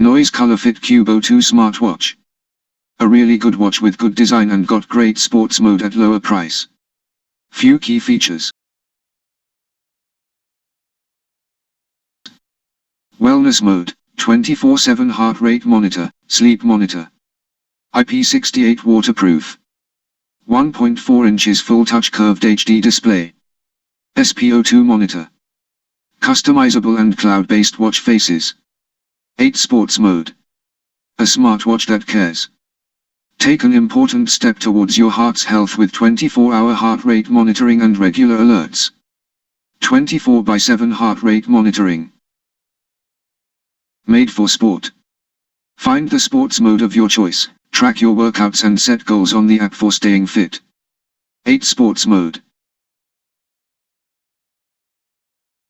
Noise ColorFit Qube 02 Smartwatch. A really good watch with good design and got great sports mode at lower price. Few key features. Wellness mode, 24/7 heart rate monitor, sleep monitor. IP68 waterproof. 1.4 inches full touch curved HD display. SpO2 monitor. Customizable and cloud-based watch faces. 8 sports mode. A smartwatch that cares. Take an important step towards your heart's health with 24-hour heart rate monitoring and regular alerts. 24/7 heart rate monitoring. Made for sport. Find the sports mode of your choice, track your workouts and set goals on the app for staying fit. 8 sports mode.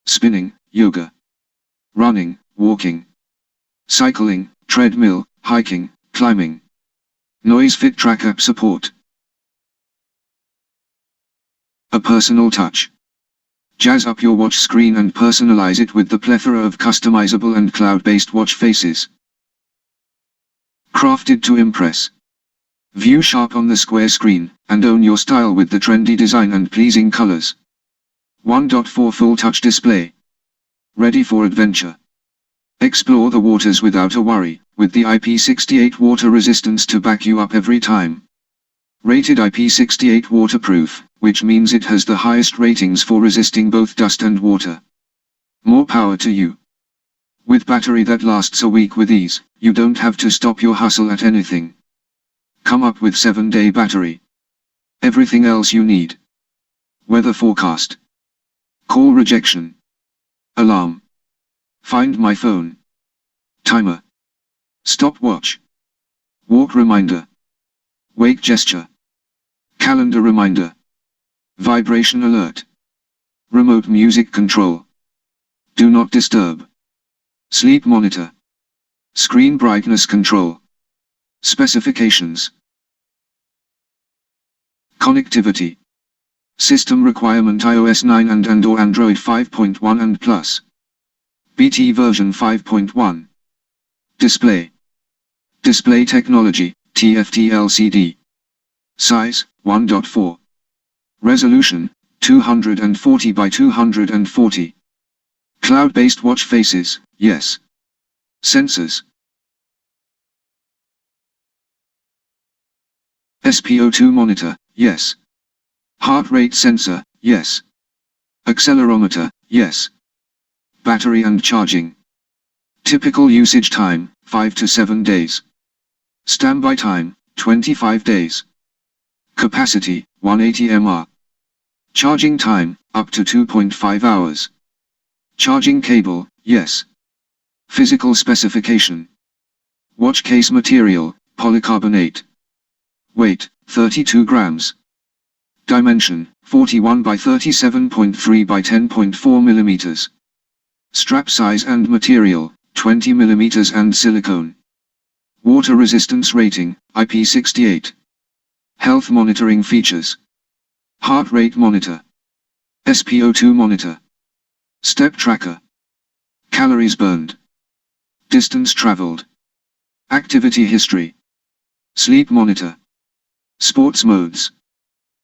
Spinning, yoga, running, walking, cycling, treadmill, hiking, climbing. Noise Fit Track app support. A personal touch. Jazz up your watch screen and personalize it with the plethora of customizable and cloud-based watch faces. Crafted to impress. View sharp on the square screen, and own your style with the trendy design and pleasing colors. 1.4 full touch display. Ready for adventure. Explore the waters without a worry, with the IP68 water resistance to back you up every time. Rated IP68 waterproof, which means it has the highest ratings for resisting both dust and water. More power to you. With battery that lasts a week with ease, you don't have to stop your hustle at anything. Come up with 7-day battery. Everything else you need. Weather forecast. Call rejection. Alarm. Find my phone. Timer. Stopwatch. Walk reminder. Wake gesture. Calendar reminder. Vibration alert. Remote music control. Do not disturb. Sleep monitor. Screen brightness control. Specifications. Connectivity. System requirement iOS 9 and/or Android 5.1 and plus. BT version 5.1. Display. Display technology, TFT LCD. Size, 1.4. Resolution, 240 by 240. Cloud-based watch faces, yes. Sensors. SpO2 monitor, yes. Heart rate sensor, yes. Accelerometer, yes. Battery and charging. Typical usage time, 5 to 7 days. Standby time, 25 days. Capacity, 180 mAh. Charging time, up to 2.5 hours. Charging cable, yes. Physical specification. Watch case material, polycarbonate. Weight, 32 grams. Dimension, 41 by 37.3 by 10.4 millimeters. Strap size and material, 20 millimeters and silicone. Water resistance rating, IP68. Health monitoring features. Heart rate monitor. SpO2 monitor. Step tracker. Calories burned. Distance traveled. Activity history. Sleep monitor. Sports modes.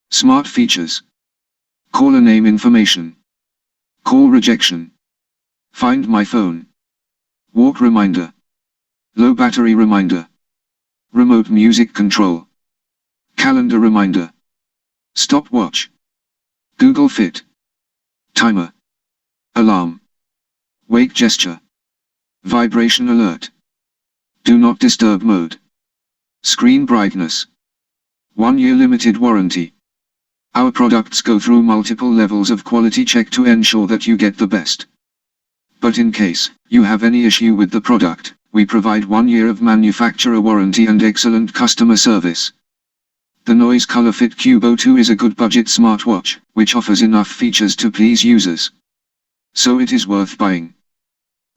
Smart features. Caller name information. Call rejection. Find my phone. Walk reminder. Low battery reminder. Remote music control. Calendar reminder. Stopwatch. Google Fit. Timer. Alarm. Wake gesture. Vibration alert. Do not disturb mode. Screen brightness. 1-year limited warranty. Our products go through multiple levels of quality check to ensure that you get the best. But in case you have any issue with the product, we provide 1 year of manufacturer warranty and excellent customer service. The Noise ColorFit Qube 02 is a good budget smartwatch, which offers enough features to please users. So it is worth buying.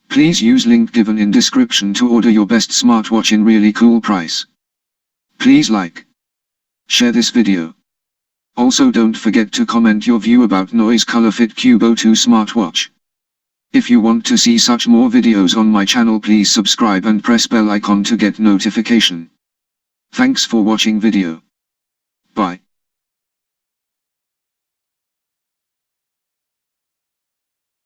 Please use link given in description to order your best smartwatch in really cool price. Please like, share this video. Also don't forget to comment your view about Noise ColorFit Qube 02 smartwatch. If you want to see such more videos on my channel, please subscribe and press bell icon to get notification. Thanks for watching video.